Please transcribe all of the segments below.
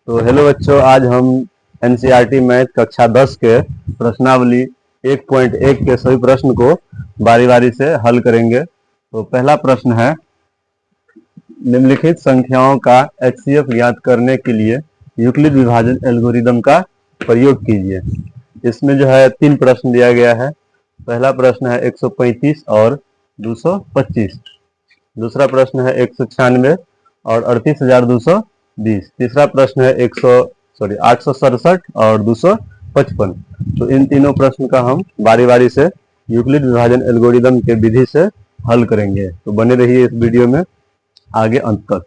तो हेलो बच्चों, आज हम एनसीईआरटी मैथ कक्षा 10 के प्रश्नावली 1.1 के सभी प्रश्न को बारी बारी से हल करेंगे। तो पहला प्रश्न है, निम्नलिखित संख्याओं का एचसीएफ ज्ञात करने के लिए यूक्लिड विभाजन एल्गोरिदम का प्रयोग कीजिए। इसमें जो है 3 प्रश्न दिया गया है। पहला प्रश्न है 135 और 225। दूसरा प्रश्न है 196 और 38,220। तीसरा प्रश्न है 867 और 255। तो इन तीनों प्रश्न का हम बारी बारी से यूक्लिड विभाजन एल्गोरिदम के विधि से हल करेंगे। तो बने रहिए इस वीडियो में आगे अंत तक।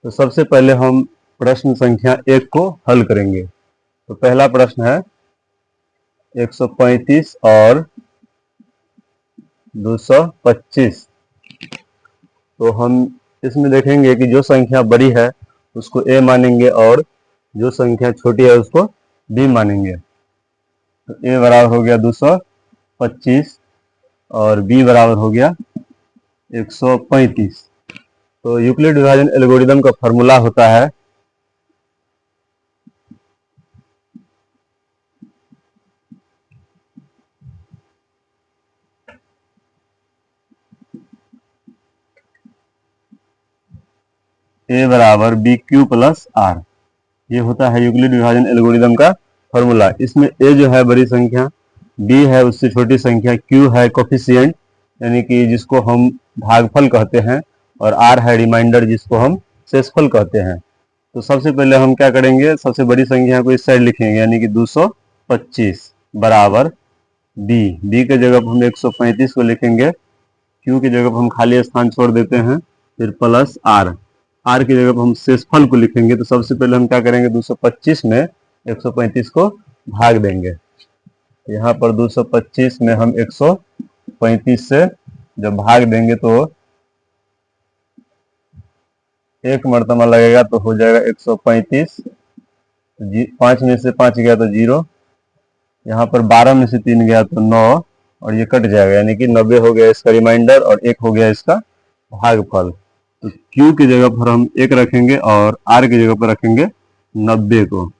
तो सबसे पहले हम प्रश्न संख्या 1 को हल करेंगे। तो पहला प्रश्न है 135 और 225। तो हम इसमें देखेंगे कि जो संख्या बड़ी है उसको ए मानेंगे और जो संख्या छोटी है उसको बी मानेंगे। तो ए बराबर हो गया 225 और बी बराबर हो गया 135। तो यूक्लिड विभाजन एल्गोरिदम का फॉर्मूला होता है ए बराबर बी क्यू प्लस आर। ये होता है यूक्लिड विभाजन एल्गोरिदम का फॉर्मूला। इसमें ए जो है बड़ी संख्या, बी है उससे छोटी संख्या, क्यू है कोफिशिएंट यानी कि जिसको हम भागफल कहते हैं, और आर है रिमाइंडर जिसको हम शेषफल कहते हैं। तो सबसे पहले हम क्या करेंगे, सबसे बड़ी संख्या को इस साइड लिखेंगे यानी कि 225 बराबर बी के जगह पर हम 135 को लिखेंगे, क्यू की जगह पर हम खाली स्थान छोड़ देते हैं, फिर प्लस आर की जगह पर हम शेषफल को लिखेंगे। तो सबसे पहले हम क्या करेंगे, 225 में 135 को भाग देंगे। यहाँ पर 225 में हम 135 से जब भाग देंगे तो एक मर्तबा लगेगा तो हो जाएगा 135। 5 में से 5 गया तो 0, यहाँ पर 12 में से 3 गया तो 9, और ये कट जाएगा यानी कि 90 हो गया इसका रिमाइंडर और 1 हो गया इसका भागफल। तो Q की जगह पर हम 1 रखेंगे और R की जगह पर रखेंगे 90 को।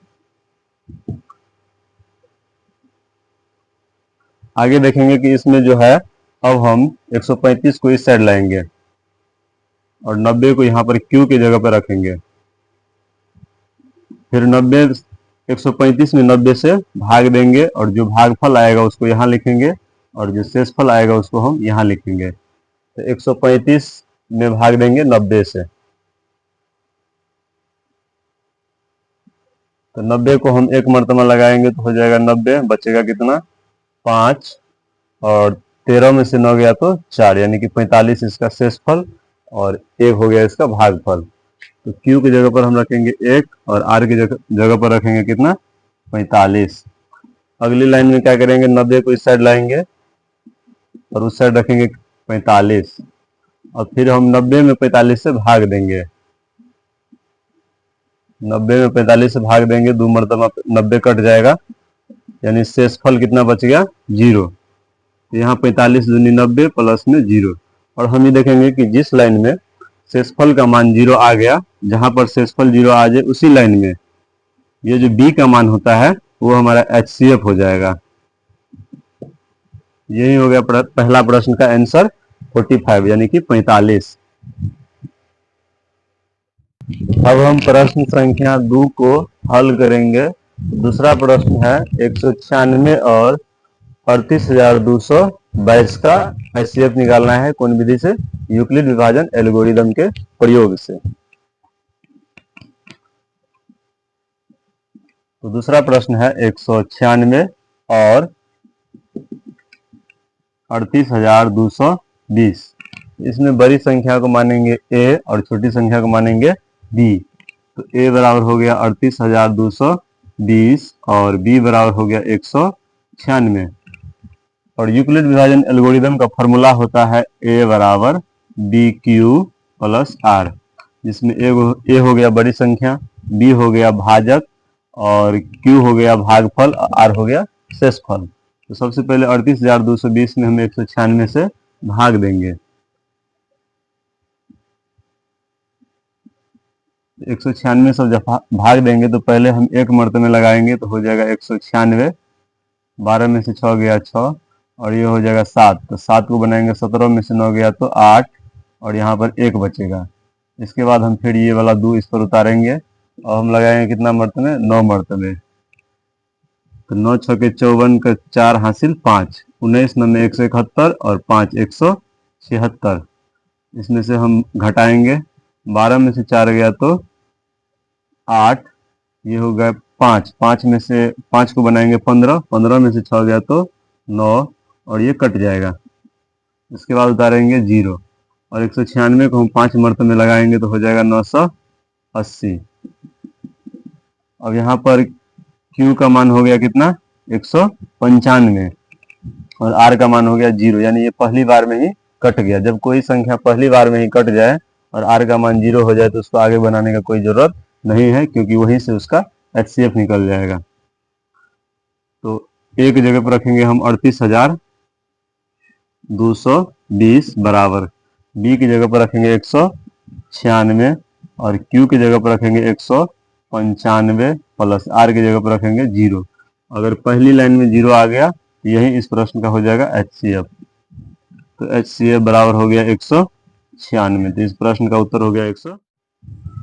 आगे देखेंगे कि इसमें जो है अब हम 135 को इस साइड लाएंगे और 90 को यहाँ पर Q की जगह पर रखेंगे। फिर 135 में 90 से भाग देंगे और जो भागफल आएगा उसको यहाँ लिखेंगे और जो शेषफल आएगा उसको हम यहाँ लिखेंगे। तो 135 में भाग देंगे 90 से, तो 90 को हम एक मर्तबा लगाएंगे तो हो जाएगा 90, बचेगा कितना 5, और 13 में से 9 गया तो 4 यानी कि 45 इसका शेषफल और 1 हो गया इसका भागफल। तो Q की जगह पर हम रखेंगे 1 और R की जगह पर रखेंगे कितना 45। अगली लाइन में क्या करेंगे, 90 को इस साइड लाएंगे और उस साइड रखेंगे 45, और फिर हम 90 में 45 से भाग देंगे। 90 में 45 से भाग देंगे, 2 मरतबा 90 कट जाएगा यानी शेषफल कितना बच गया 0। तो यहाँ 45 दूनी 90 प्लस में 0, और हम ये देखेंगे कि जिस लाइन में शेषफल का मान 0 आ गया, जहां पर शेषफल 0 आ जाए उसी लाइन में ये जो b का मान होता है वो हमारा HCF हो जाएगा। यही हो गया पहला प्रश्न का आंसर 45 यानी कि 45। अब हम प्रश्न संख्या 2 को हल करेंगे। दूसरा प्रश्न है 196 और 38,222 का HCF निकालना है। कौन विधि से? यूक्लिड विभाजन एल्गोरिदम के प्रयोग से। तो दूसरा प्रश्न है 196 और 38,220। इसमें बड़ी संख्या को मानेंगे A और छोटी संख्या को मानेंगे B। तो A बराबर हो गया 38,220 और B बराबर हो गया 196। और यूक्लिड विभाजन एल्गोरिदम का फॉर्मूला होता है A बराबर BQ प्लस R, जिसमें A हो गया बड़ी संख्या, B हो गया भाजक और Q हो गया भागफल और R हो गया शेषफल। तो सबसे पहले 38,220 में हम 196 से भाग देंगे। 196 से जब भाग देंगे तो पहले हम एक मर्तबे में लगाएंगे तो हो जाएगा 196, 12 में से 6 गया 6, और ये हो जाएगा 7, तो 7 को बनाएंगे, 17 में से 9 गया तो 8, और यहाँ पर 1 बचेगा। इसके बाद हम फिर ये वाला 2 इस पर उतारेंगे और हम लगाएंगे कितना मर्तबे, 9 मर्तबे। तो 9 छके 54 का 4 हासिल 5, 19 9 171 और 5 176। इसमें से हम घटाएंगे, 12 में से 4 गया तो 8, ये हो गया 5, 5 में से 5 को बनाएंगे 15, 15 में से 6 गया तो 9, और ये कट जाएगा। इसके बाद उतारेंगे 0, और 196 को हम 5 मर्तबे में लगाएंगे तो हो जाएगा 980। अब यहाँ पर Q का मान हो गया कितना, 195, और R का मान हो गया 0, यानी ये पहली बार में ही कट गया। जब कोई संख्या पहली बार में ही कट जाए और R का मान 0 हो जाए तो उसको आगे बनाने का कोई जरूरत नहीं है, क्योंकि वहीं से उसका HCF निकल जाएगा। तो एक जगह पर रखेंगे हम 38,220 बराबर, B की जगह पर रखेंगे 196, और Q की जगह पर रखेंगे 195 प्लस R की जगह पर रखेंगे 0। अगर पहली लाइन में 0 आ गया तो यही इस प्रश्न का हो जाएगा HCF। तो HCF बराबर हो गया 196, तो इस प्रश्न का उत्तर हो गया 100।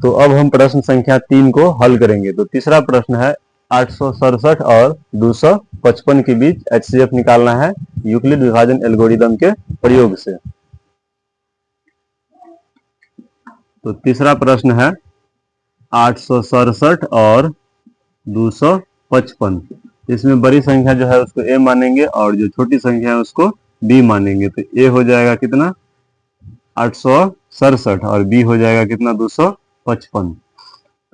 तो अब हम प्रश्न संख्या 3 को हल करेंगे। तो तीसरा प्रश्न है 867 और 255 के बीच HCF निकालना है यूक्लिड विभाजन एल्गोरिदम के प्रयोग से। तो तीसरा प्रश्न है 867 और 255। इसमें बड़ी संख्या जो है उसको A मानेंगे और जो छोटी संख्या है उसको B मानेंगे। तो A हो जाएगा कितना, 867, और B हो जाएगा कितना, 255।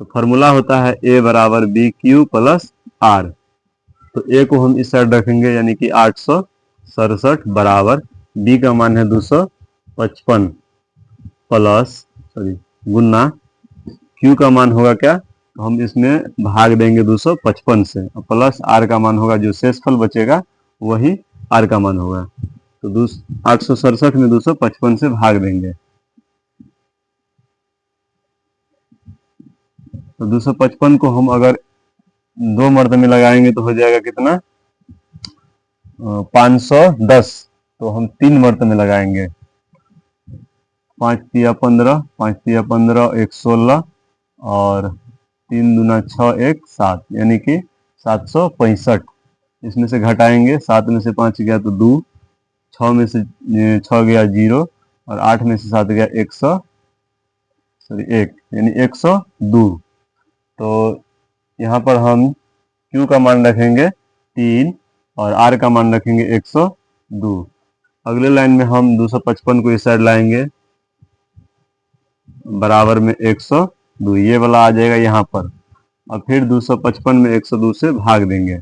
तो फॉर्मूला होता है A बराबर BQ प्लस R। तो A को हम इस साइड रखेंगे, यानी कि 867 बराबर B का मान है 255 प्लस गुना Q का मान होगा क्या, तो हम इसमें भाग देंगे 255 से, प्लस R का मान होगा, जो शेषफल बचेगा वही R का मान होगा। तो 867 में 255 से भाग देंगे, तो 255 को हम अगर 2 मर्तबे में लगाएंगे तो हो जाएगा कितना, 510। तो हम 3 मर्तबे में लगाएंगे, 5 तिया 15, 5 तिया 15, 1 16, और 3 दूना 6, 1 7, यानी कि 765। इसमें से घटाएंगे, 7 में से 5 गया तो 2, 6 में से 6 गया 0, और 8 में से 7 गया 1, यानी 102। तो यहाँ पर हम Q का मान रखेंगे 3 और R का मान रखेंगे 102। अगले लाइन में हम 255 को इस साइड लाएंगे, बराबर में 102, ये वाला आ जाएगा यहाँ पर। और फिर 255 में 102 से भाग देंगे,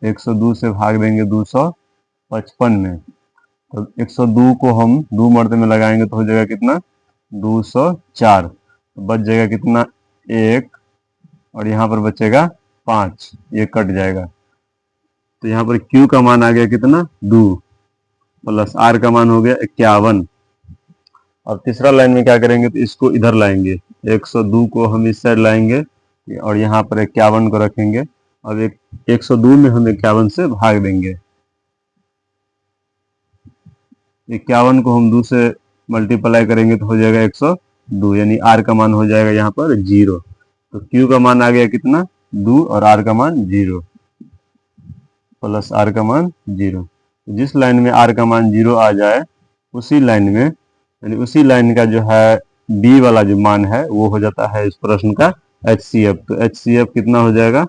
102 से भाग देंगे 255 में। तो 102 को हम 2 मर्तबे में लगाएंगे तो हो जाएगा कितना, 204। तो बच जाएगा कितना, 1, और यहाँ पर बचेगा 5, ये कट जाएगा। तो यहाँ पर Q का मान आ गया कितना, 2, प्लस R का मान हो गया 51। अब तीसरा लाइन में क्या करेंगे, तो इसको इधर लाएंगे, 102 को हम इस साइड लाएंगे और यहाँ पर 51 को रखेंगे। अब 102 में हम 51 से भाग देंगे, 51 को हम 2 से मल्टीप्लाई करेंगे तो हो जाएगा 102, यानी R का मान हो जाएगा यहाँ पर 0। तो Q का मान आ गया कितना, 2, और R का मान 0, प्लस R का मान 0। जिस लाइन में R का मान 0 आ जाए उसी लाइन में, यानी उसी लाइन का जो है B वाला जो मान है वो हो जाता है इस प्रश्न का HCF। तो HCF कितना हो जाएगा,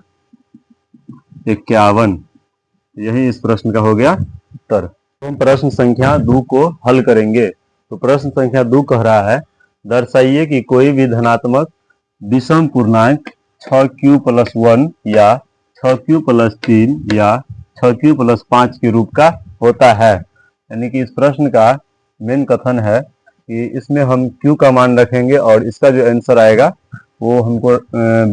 51। यही इस प्रश्न का हो गया उत्तर। तो हम प्रश्न संख्या 2 को हल करेंगे। तो प्रश्न संख्या 2 कह रहा है, दर्शाइए कि कोई भी धनात्मक विषम पूर्णांक 6Q प्लस 1 या 6Q प्लस 3 या 6Q प्लस 5 के रूप का होता है। यानी कि इस प्रश्न का मेन कथन है कि इसमें हम Q का मान रखेंगे और इसका जो आंसर आएगा वो हमको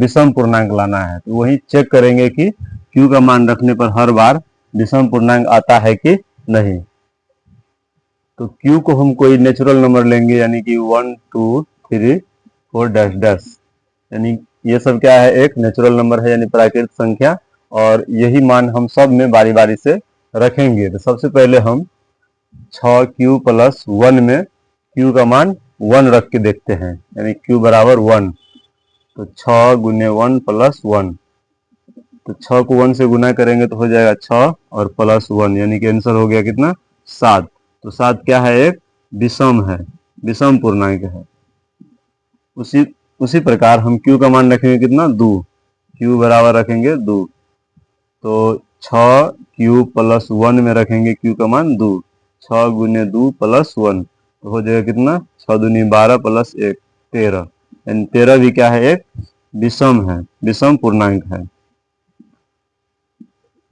विषम पूर्णांक लाना है। तो वही चेक करेंगे कि Q का मान रखने पर हर बार विषम पूर्णांक आता है कि नहीं। तो Q को हम कोई नेचुरल नंबर लेंगे, यानी कि 1 2 3 4 डैश डैश। यानी ये सब क्या है, एक नेचुरल नंबर है यानी प्राकृतिक संख्या, और यही मान हम सब में बारी बारी से रखेंगे। तो सबसे पहले हम 6q प्लस 1 में q का मान 1 रख के देखते हैं, यानी q बराबर 1। तो 6 गुने 1 प्लस 1, तो 6 को 1 से गुना करेंगे तो हो जाएगा 6 और प्लस 1, यानी कि आंसर हो गया कितना, 7। तो 7 क्या है, एक विषम है, विषम पूर्णांक है। उसी उसी प्रकार हम q का मान रखेंगे कितना, 2, q बराबर रखेंगे 2। तो 6q प्लस 1 में रखेंगे q का मान 2, 6 गुने 2 प्लस 1, तो हो जाएगा कितना, 6 दूनी 12 प्लस 1 13, यानी 13 भी क्या है, एक विषम है, विषम पूर्णांक है।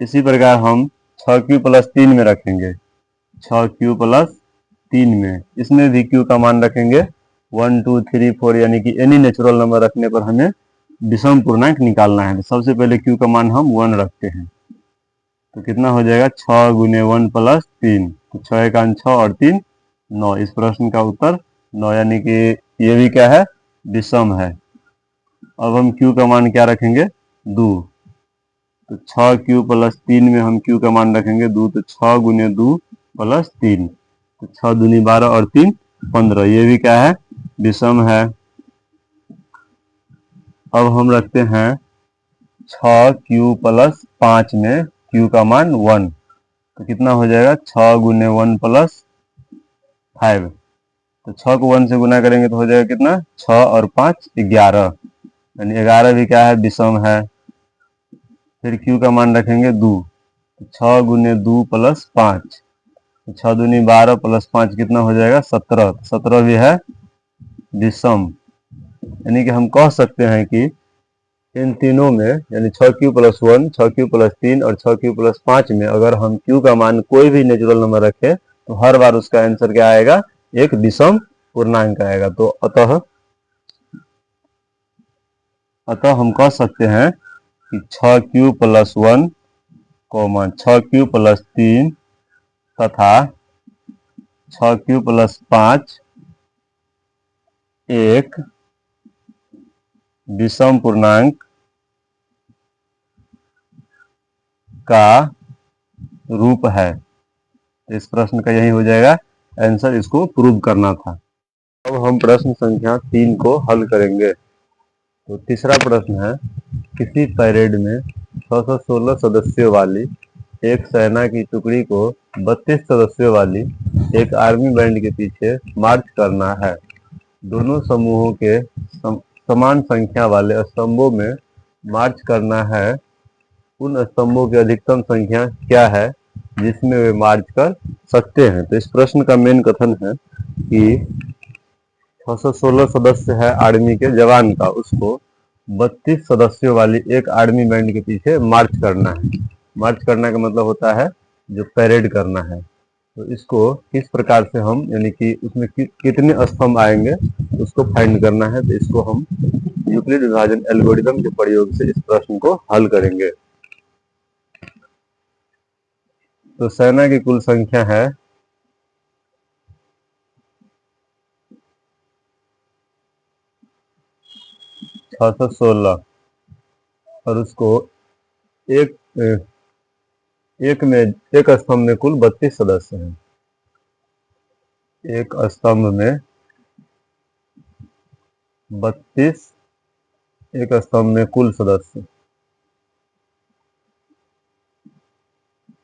इसी प्रकार हम 6q प्लस 3 में रखेंगे, 6q प्लस 3 में, इसमें भी q का मान रखेंगे 1 2 3 4, यानी कि एनी नेचुरल नंबर रखने पर हमें विषम पूर्णांक निकालना है। तो सबसे पहले q का मान हम 1 रखते हैं, तो कितना हो जाएगा, 6 गुने 1 प्लस 3, तो 6 एकान 6 और 3 9। इस प्रश्न का उत्तर 9, यानी कि ये भी क्या है, विषम है। अब हम q का मान क्या रखेंगे, 2। तो 6q प्लस 3 में हम q का मान रखेंगे 2, तो 6 गुने 2 प्लस 3, तो 6 दूनी 12 और 3 15, ये भी क्या है, विषम है। अब हम रखते हैं 6q प्लस 5 में q का मान 1, तो कितना हो जाएगा, 6 गुने 1 प्लस 5, तो 6 को 1 से गुना करेंगे तो हो जाएगा कितना, 6 और 5 11, यानी 11 भी क्या है, विषम है। फिर q का मान रखेंगे 2, तो 6 गुने 2 प्लस 5, तो 6 दूनी 12 प्लस 5 कितना हो जाएगा, 17, 17 भी है विषम। यानी कि हम कह सकते हैं कि इन तीनों में, यानी 6q प्लस 1, 6q प्लस 3 और 6q प्लस 5 में अगर हम q का मान कोई भी नेचुरल नंबर रखें तो हर बार उसका आंसर क्या आएगा, एक विषम पूर्णांक आएगा। तो अतः हम कह सकते हैं कि 6q प्लस 1, 6q प्लस 3 तथा 6q प्लस 5 एक विषम पूर्णांक का रूप है। इस प्रश्न का यही हो जाएगा आंसर, इसको प्रूव करना था। अब हम प्रश्न संख्या 3 को हल करेंगे। तो तीसरा प्रश्न है, किसी परेड में 616 सदस्यों वाली एक सेना की टुकड़ी को 32 सदस्यों वाली एक आर्मी बैंड के पीछे मार्च करना है। दोनों समूहों के समान संख्या वाले स्तंभों में मार्च करना है। उन स्तंभों की अधिकतम संख्या क्या है जिसमें वे मार्च कर सकते हैं। तो इस प्रश्न का मेन कथन है कि 616 सदस्य है आर्मी के जवान का, उसको 32 सदस्यों वाली एक आर्मी बैंड के पीछे मार्च करना है। मार्च करना का मतलब होता है जो परेड करना है। तो इसको किस प्रकार से हम, यानी कि उसमें कितने स्तंभ आएंगे उसको फाइंड करना है। तो इसको हम यूक्लिड विभाजन एल्गोरिथम के प्रयोग से इस प्रश्न को हल करेंगे। तो सेना की कुल संख्या है 616 और उसको एक एक स्तंभ में कुल 32 सदस्य हैं। एक स्तंभ में 32, एक स्तंभ में कुल सदस्य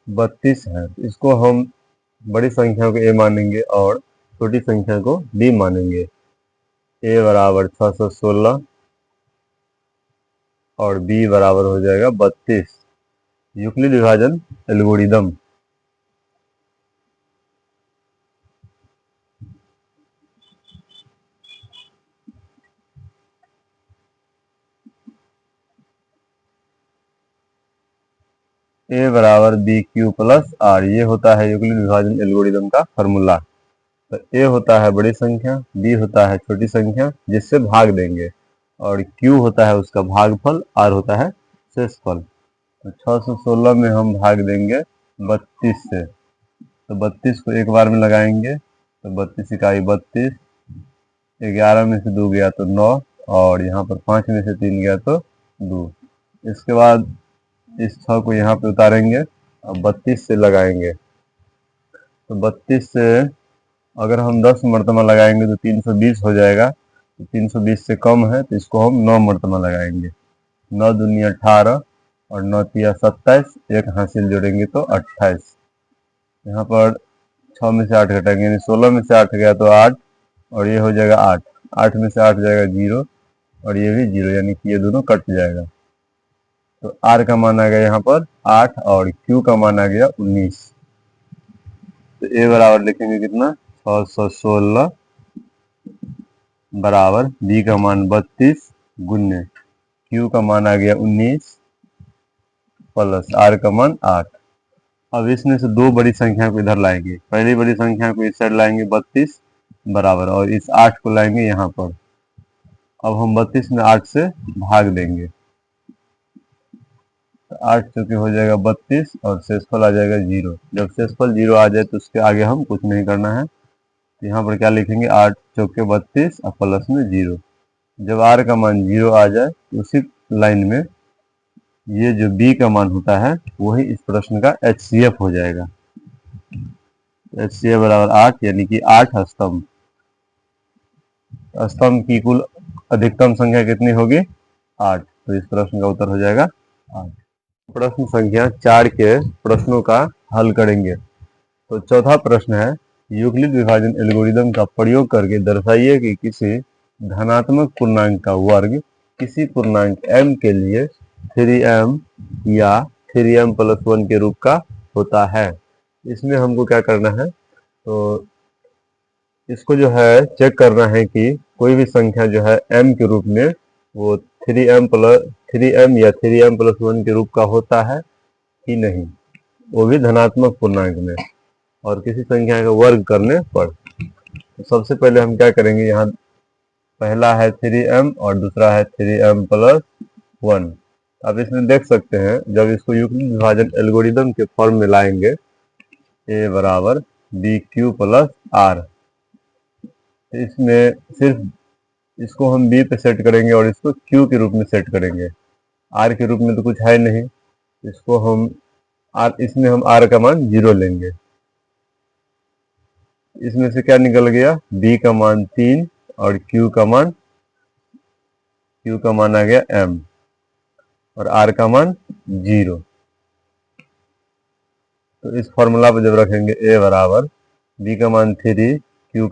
32 है। इसको हम बड़ी संख्या को a मानेंगे और छोटी संख्या को b मानेंगे। a बराबर 616 और b बराबर हो जाएगा 32। यूक्लिड विभाजन एल्गोरिदम। a बराबर बी क्यू प्लस आर, ये होता है यूक्लिड विभाजन एल्गोरिदम का फॉर्मूला। तो a होता है बड़ी संख्या, b होता है छोटी संख्या जिससे भाग देंगे, और q होता है उसका भागफल, r होता है शेषफल। तो 616 में हम भाग देंगे 32 से, तो 32 को एक बार में लगाएंगे तो 32 इकाई 32, 11 में से 2 गया तो 9 और यहाँ पर 5 में से 3 गया तो 2। इसके बाद इस 6 को यहाँ पे उतारेंगे और 32 से लगाएंगे। तो 32 से अगर हम 10 मरतबा लगाएंगे तो 320 हो जाएगा। तो 320 से कम है तो इसको हम 9 मरतबा लगाएंगे। 9 दूनी 18 और 9 तिया 27, एक हासिल जोड़ेंगे तो 28। यहाँ पर 6 में से 8 घटाएंगे यानी 16 में से 8 गया तो 8 और ये हो जाएगा 8। 8 में से 8 जाएगा 0 और ये भी 0 यानी कि ये दोनों कट जाएगा। तो R का मान आ गया यहाँ पर 8 और Q का मान आ गया 19। तो A बराबर लिखेंगे कितना 616 बराबर B का मान 32 गुने Q का मान आ गया 19 प्लस R का मान 8। अब इसमें से दो बड़ी संख्या को इधर लाएंगे। पहली बड़ी संख्या को इस साइड लाएंगे 32 बराबर और इस 8 को लाएंगे यहाँ पर। अब हम 32 में 8 से भाग देंगे तो 8 चौके हो जाएगा 32 और शेषफल आ जाएगा 0। जब शेषफल 0 आ जाए तो उसके आगे हम कुछ नहीं करना है। तो यहाँ पर क्या लिखेंगे 8 चौके 32 और प्लस में 0। जब R का मान 0 आ जाए तो उसी लाइन में ये जो B का मान होता है वही इस प्रश्न का HCF हो जाएगा। HCF बराबर 8 यानी कि 8 स्तंभ। स्तंभ की कुल अधिकतम संख्या कितनी होगी 8। तो इस प्रश्न का उत्तर हो जाएगा 8। प्रश्न संख्या 4 के प्रश्नों का हल करेंगे। तो चौथा प्रश्न है यूक्लिड विभाजन एल्गोरिदम का प्रयोग करके दर्शाइए कि किसी धनात्मक पूर्णांक का वर्ग किसी पूर्णांक m के लिए 3m या 3m प्लस 1 के रूप का होता है। इसमें हमको क्या करना है तो इसको जो है चेक करना है कि कोई भी संख्या जो है m के रूप में वो 3m या 3m प्लस 1 के रूप का होता है कि नहीं, वो भी धनात्मक पूर्णांक में और किसी संख्या का वर्ग करने पर। तो सबसे पहले हम क्या करेंगे, यहाँ पहला है 3m और दूसरा है 3m प्लस 1। अब इसमें देख सकते हैं जब इसको यूक्लिड विभाजन एल्गोरिदम के फॉर्म में लाएंगे a बराबर बी क्यू प्लस आर। इसमें सिर्फ इसको हम b पे सेट करेंगे और इसको q के रूप में सेट करेंगे। r के रूप में तो कुछ है नहीं, इसको हम इसमें हम r का मान 0 लेंगे। इसमें से क्या निकल गया b का मान 3 और q का मान आ गया m और r का मान 0। तो इस फॉर्मूला पर जब रखेंगे a बराबर b का मान 3 q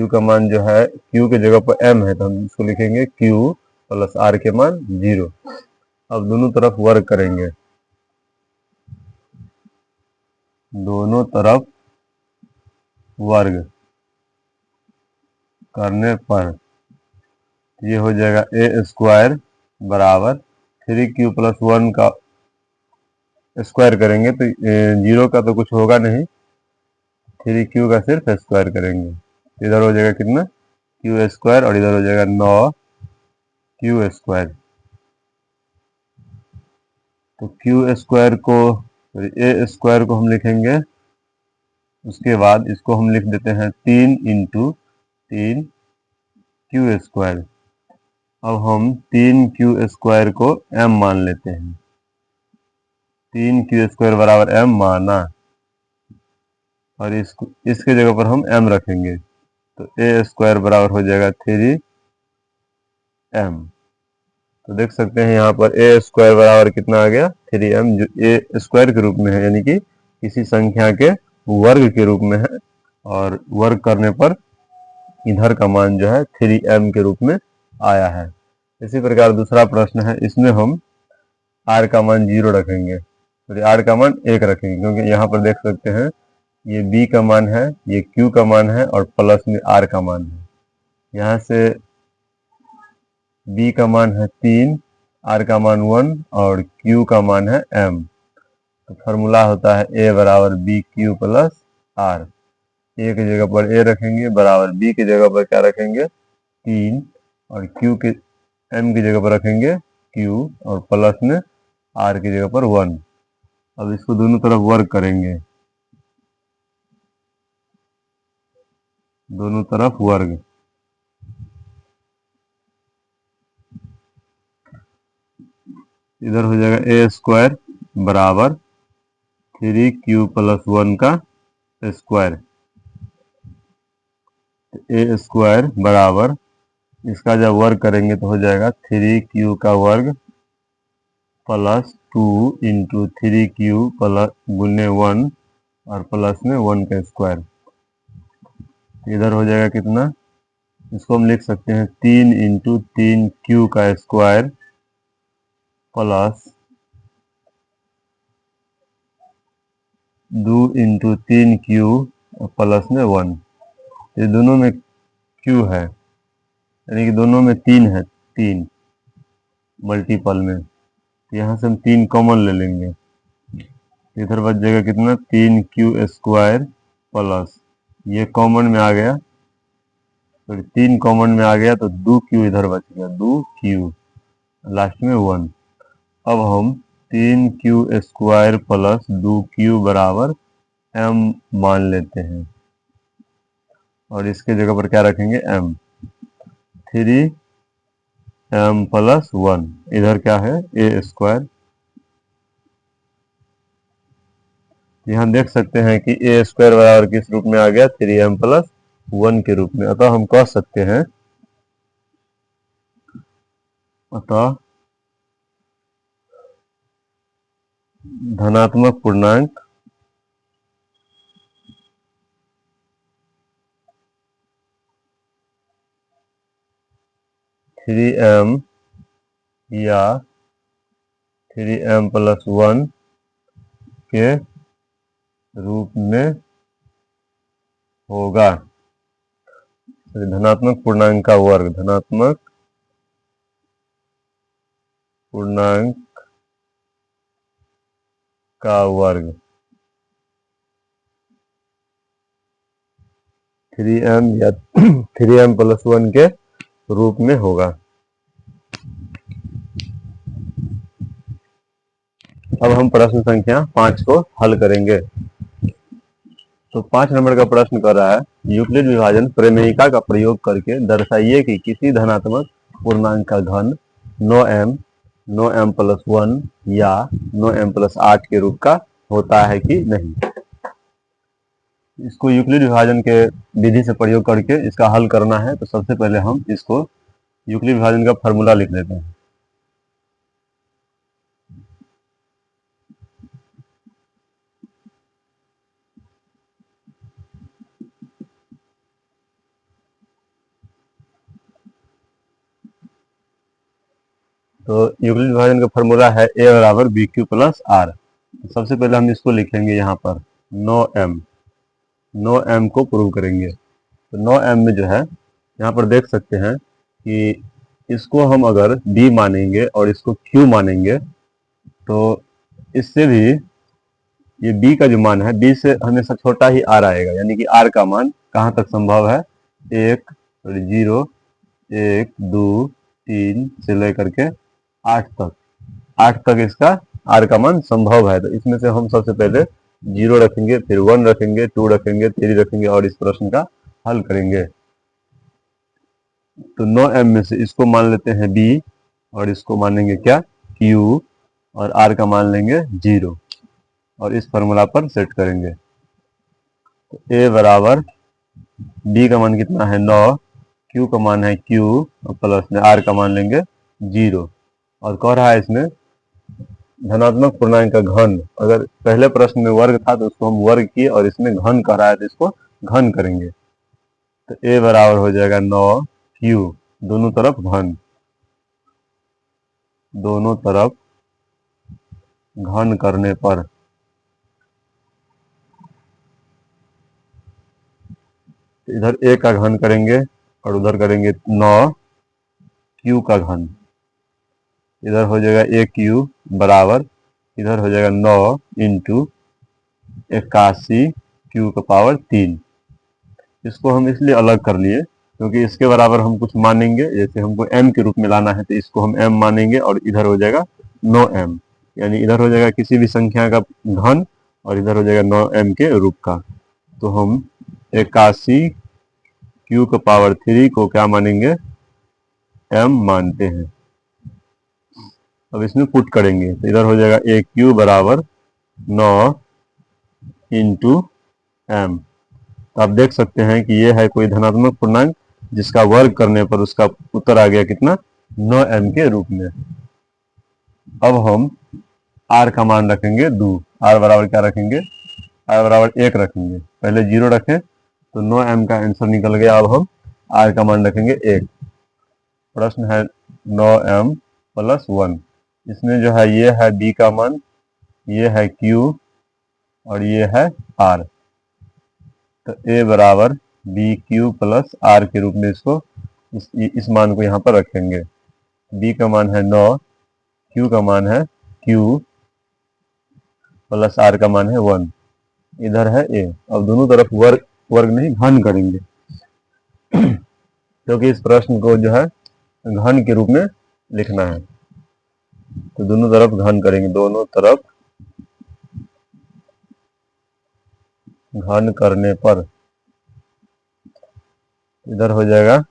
का मान जो है q के जगह पर m है तो हम इसको लिखेंगे q प्लस r के मान 0। अब दोनों तरफ वर्ग करेंगे, दोनों तरफ वर्ग करने पर ये हो जाएगा a स्क्वायर बराबर 3q प्लस 1 का स्क्वायर करेंगे तो 0 का तो कुछ होगा नहीं, 3q का सिर्फ स्क्वायर करेंगे। इधर हो जाएगा कितना q स्क्वायर और इधर हो जाएगा 9q स्क्वायर। तो q स्क्वायर को a स्क्वायर को हम लिखेंगे, उसके बाद इसको हम लिख देते हैं 3 इंटू 3q स्क्वायर। अब हम 3q स्क्वायर को m मान लेते हैं, 3q स्क्वायर बराबर m माना और इसके जगह पर हम m रखेंगे तो a स्क्वायर बराबर हो जाएगा 3m। तो देख सकते हैं यहाँ पर a स्क्वायर बराबर कितना आ गया 3m, जो a स्क्वायर के रूप में है यानी कि किसी संख्या के वर्ग के रूप में है और वर्ग करने पर इधर का मान जो है 3m के रूप में आया है। इसी प्रकार दूसरा प्रश्न है, इसमें हम r का मान 0 रखेंगे तो r का मान 1 रखेंगे क्योंकि यहाँ पर देख सकते हैं ये b का मान है, ये q का मान है और प्लस में r का मान है। यहाँ से b का मान है 3, r का मान 1 और q का मान है m। तो फॉर्मूला होता है a बराबर b q plus r। a की जगह पर a रखेंगे बराबर b की जगह पर क्या रखेंगे 3 और m की जगह पर रखेंगे q और प्लस में r की जगह पर 1। अब इसको दोनों तरफ वर्ग करेंगे, दोनों तरफ वर्ग इधर हो जाएगा ए स्क्वायर बराबर 3q प्लस 1 का स्क्वायर। ए स्क्वायर बराबर इसका जब वर्ग करेंगे तो हो जाएगा 3q का वर्ग प्लस 2 इंटू 3q प्लस गुने 1 और प्लस में 1 का स्क्वायर। इधर हो जाएगा कितना, इसको हम लिख सकते हैं 3 इंटू 3q का square plus 2 into 3q plus में 1। ये दोनों में q है, यानी कि दोनों में 3 है, 3 मल्टीपल में। यहाँ से हम 3 कॉमन ले लेंगे, इधर बच जाएगा कितना 3q स्क्वायर प्लस ये कॉमन में आ गया, तो 3 कॉमन में आ गया तो 2q इधर बच गया, 2q लास्ट में 1। अब हम 3q स्क्वायर प्लस 2q बराबर m मान लेते हैं और इसके जगह पर क्या रखेंगे m। 3m प्लस 1 इधर क्या है ए स्क्वायर। यहाँ देख सकते हैं कि ए स्क्वायर बराबर किस रूप में आ गया 3m प्लस 1 के रूप में। अतः हम कह सकते हैं, अतः धनात्मक पूर्णांक थ्री एम या 3m प्लस 1 के रूप में होगा। धनात्मक पूर्णांक का वर्ग, धनात्मक पूर्णांक का वर्ग 3m या 3m प्लस 1 के रूप में होगा। अब हम प्रश्न संख्या 5 को हल करेंगे। तो 5 नंबर का प्रश्न कर रहा है, यूक्लिड विभाजन प्रमेयिका का प्रयोग करके दर्शाइए कि किसी धनात्मक पूर्णांक का घन 9m 9m प्लस 1 या 9m प्लस 8 के रूप का होता है कि नहीं। इसको यूक्लिड विभाजन के विधि से प्रयोग करके इसका हल करना है। तो सबसे पहले हम इसको यूक्लिड विभाजन का फॉर्मूला लिख लेते हैं। तो यूक्लिड विभाजन का फॉर्मूला है ए बराबर बी क्यू प्लस आर। सबसे पहले हम इसको लिखेंगे यहाँ पर 9m, 9m को प्रूव करेंगे। तो 9m में जो है यहाँ पर देख सकते हैं कि इसको हम अगर b मानेंगे और इसको q मानेंगे तो इससे भी ये b का जो मान है b से हमेशा छोटा ही r आएगा, यानी कि r का मान कहाँ तक संभव है 1 0 1 2 3 से लेकर के 8 तक इसका r का मान संभव है। तो इसमें से हम सबसे पहले 0 रखेंगे, फिर 1 रखेंगे, 2 रखेंगे, 3 रखेंगे और इस प्रश्न का हल करेंगे। तो 9m में से इसको मान लेते हैं b और इसको मानेंगे क्या q और r का मान लेंगे 0 और इस फॉर्मूला पर सेट करेंगे। तो a बराबर b का मान कितना है 9, q का मान है q और प्लस में r का मान लेंगे 0 और कह रहा है इसमें धनात्मक पूर्णांक का घन। अगर पहले प्रश्न में वर्ग था तो उसको हम वर्ग किए और इसमें घन कह रहा है तो इसको घन करेंगे। तो a बराबर हो जाएगा 9q, दोनों तरफ घन, दोनों तरफ घन करने पर इधर a का घन करेंगे और उधर करेंगे 9q का घन। इधर हो जाएगा aq बराबर इधर हो जाएगा 9 इंटू 81 q का पावर 3। इसको हम इसलिए अलग कर लिए क्योंकि इसके बराबर हम कुछ मानेंगे, जैसे हमको m के रूप में लाना है तो इसको हम m मानेंगे और इधर हो जाएगा 9m, यानी इधर हो जाएगा किसी भी संख्या का घन और इधर हो जाएगा 9m के रूप का। तो हम 81 q का पावर 3 को क्या मानेंगे m मानते हैं। अब इसमें पुट करेंगे तो इधर हो जाएगा ए क्यू बराबर 9 इंटू एम। तो आप देख सकते हैं कि ये है कोई धनात्मक पूर्णांक जिसका वर्ग करने पर उसका उत्तर आ गया कितना, 9m के रूप में। अब हम r का मान रखेंगे 2। r बराबर क्या रखेंगे, r बराबर 1 रखेंगे। पहले 0 रखें तो 9m का आंसर निकल गया। अब हम r का मान रखेंगे 1। प्रश्न है 9m प्लस 1। इसमें जो है ये है b का मान, ये है q और ये है r। तो a बराबर बी क्यू प्लस आर के रूप में इसको इस मान को यहाँ पर रखेंगे। b का मान है 9, q का मान है q प्लस r का मान है 1। इधर है a। अब दोनों तरफ वर्ग नहीं घन करेंगे क्योंकि इस प्रश्न को जो है घन के रूप में लिखना है। तो दोनों तरफ घन करेंगे, दोनों तरफ घन करने पर इधर हो जाएगा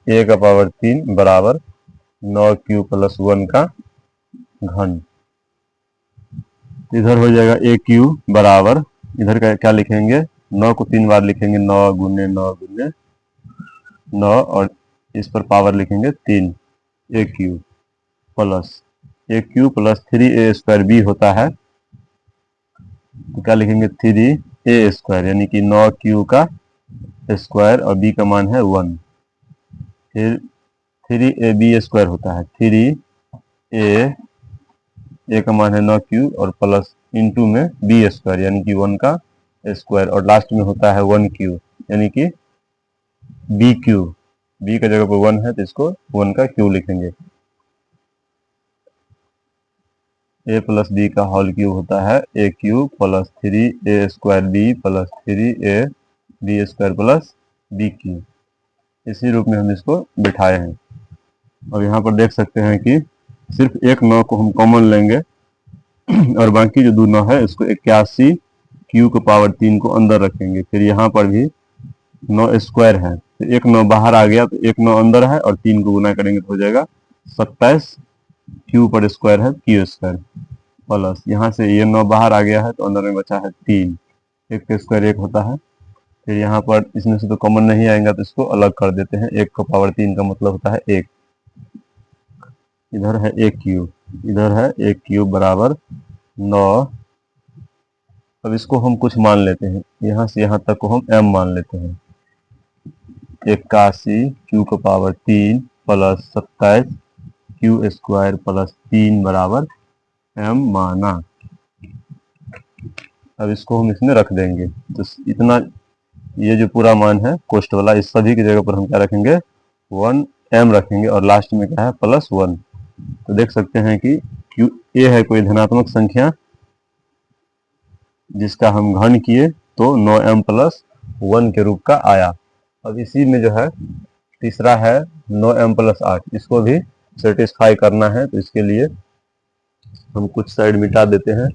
a का पावर 3 बराबर 9q प्लस 1 का घन। इधर हो जाएगा ए क्यू बराबर, इधर का क्या लिखेंगे, 9 को 3 बार लिखेंगे, 9 गुने 9 गुने 9 और इस पर पावर लिखेंगे 3, ए क्यू प्लस 3a² b होता है। तो क्या लिखेंगे 3a² यानी कि 9q का स्क्वायर और b का मान है 1। फिर 3ab² होता है, 3a का मान है 9q और प्लस इंटू में b² यानी कि 1 का स्क्वायर और लास्ट में होता है 1q यानी कि bq। b का जगह पर 1 है तो इसको 1 का q लिखेंगे। a प्लस b का होल क्यूब होता है a cube plus 3a² b plus 3ab² plus bq। इसी रूप में हम इसको बिठाए हैं। अब यहाँ पर देख सकते हैं कि सिर्फ एक 9 को हम कॉमन लेंगे और बाकी जो 2 9 है इसको 81 q को पावर 3 को अंदर रखेंगे। फिर यहाँ पर भी 9² है तो एक 9 बाहर आ गया तो एक 9 अंदर है और 3 को गुना करेंगे तो हो जाएगा 27 q पर स्क्वायर है q² प्लस यहाँ से ये 9 बाहर आ गया है तो अंदर में बचा है 3, एक का स्क्वायर 1 होता है। फिर यहाँ पर इसमें से तो कॉमन नहीं आएगा तो इसको अलग कर देते हैं। 1 को पावर 3 का मतलब होता है 1। इधर है ए क्यूब, इधर है ए क्यूब बराबर 9। अब इसको हम कुछ मान लेते हैं, यहाँ से यहाँ तक को हम m मान लेते हैं। 81 q को पावर 3 प्लस 27 q² प्लस 3 बराबर m माना। अब इसको हम इसमें रख देंगे तो इतना ये जो पूरा मान है कोष्ठ वाला, इस सभी की जगह पर हम क्या रखेंगे 1m रखेंगे और लास्ट में क्या है प्लस 1। तो देख सकते हैं कि a है कोई धनात्मक संख्या जिसका हम घन किए तो 9m प्लस 1 के रूप का आया। अब इसी में जो है तीसरा है 9m प्लस 8, इसको भी सेटिस्फाई करना है तो इसके लिए हम कुछ साइड मिटा देते हैं।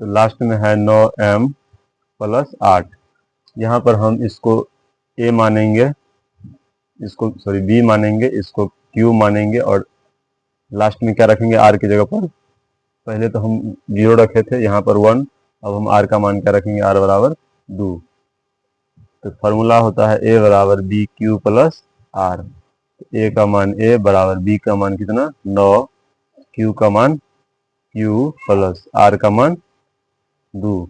तो लास्ट में है 9m प्लस 8। यहाँ पर हम इसको a मानेंगे, इसको सॉरी b मानेंगे, इसको q मानेंगे और लास्ट में क्या रखेंगे r की जगह पर। पहले तो हम 0 रखे थे, यहाँ पर 1। अब हम r का मान क्या रखेंगे, r बराबर 2। तो फॉर्मूला होता है a बराबर b q plus r. a का मान a बराबर b का मान कितना 9, q का मान q प्लस r का मान 2।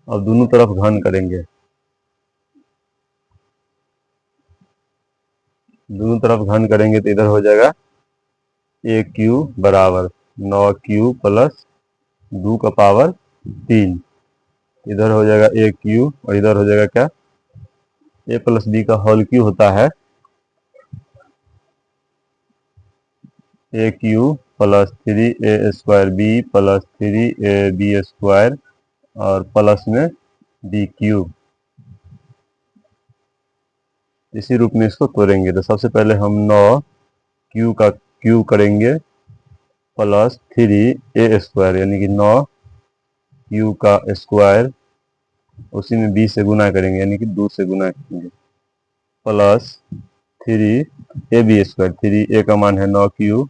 अब दोनों तरफ घन करेंगे, दोनों तरफ घन करेंगे तो इधर हो जाएगा ए क्यू बराबर 9q प्लस 2 का पावर 3। इधर हो जाएगा ए क्यू और इधर हो जाएगा क्या, a प्लस बी का होल क्यू होता है a cube plus 3a² b plus 3ab² और प्लस में बी क्यूब। इसी रूप में इसको तोड़ेंगे तो सबसे पहले हम 9q का क्यू करेंगे प्लस 3a² यानी कि 9q का स्क्वायर, उसी में b से गुना करेंगे यानी कि 2 से गुना करेंगे, प्लस 3ab²। 3a का मान है 9q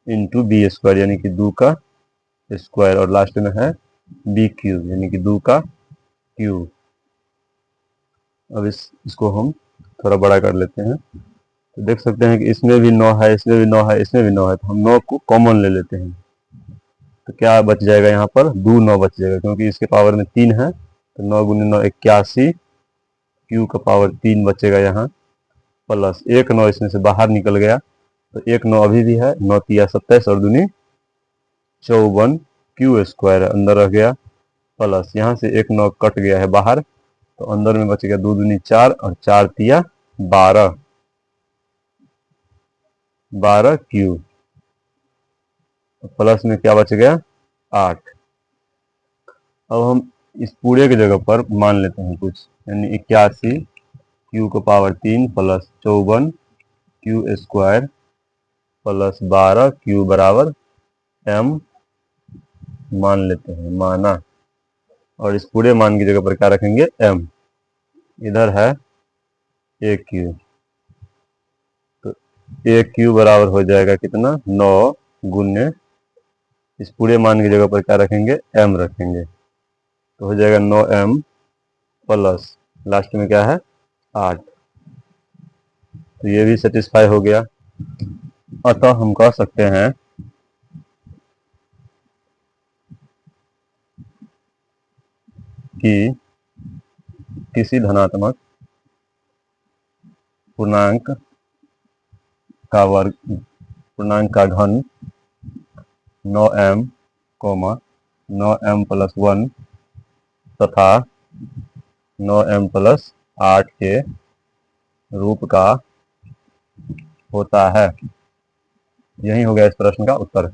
इंटू b² यानी कि 2 का स्क्वायर, और लास्ट में है b³ यानी कि 2 का क्यूब। अब इसको हम थोड़ा बड़ा कर लेते हैं, तो देख सकते हैं कि इसमें भी 9 है, इसमें भी 9 है, इसमें भी 9 है, तो हम 9 को कॉमन ले लेते हैं। तो क्या बच जाएगा यहाँ पर, 2 9 बच जाएगा, क्योंकि इसके पावर में 3 है, तो 9 गुने 9 81, क्यू का पावर 3 बचेगा यहाँ, प्लस 1 9 इसमें से बाहर निकल गया, तो 1 9 अभी भी है, 9 तिया 27 और दूनी 54, क्यू² अंदर रह गया, प्लस यहाँ से 1 9 कट गया है बाहर, तो अंदर में बच गया 2 दूनी 4 और 4 तिया 12, 12 क्यू, प्लस में क्या बच गया 8। अब हम इस पूरे की जगह पर मान लेते हैं कुछ, यानी 81 क्यू का पावर 3 प्लस 54 क्यू² प्लस 12 क्यू बराबर m मान लेते हैं, माना। और इस पूरे मान की जगह पर क्या रखेंगे m, इधर है AQ, तो AQ बराबर हो जाएगा कितना 9 गुने, इस पूरे मान की जगह पर क्या रखेंगे m रखेंगे, तो हो जाएगा 9m प्लस लास्ट में क्या है 8। तो ये भी सेटिस्फाई हो गया। अतः हम कह सकते हैं कि किसी धनात्मक पूर्णांक का घन 9m, 9m प्लस 1 तथा 9m प्लस 8 के रूप का होता है। यही हो गया इस प्रश्न का उत्तर।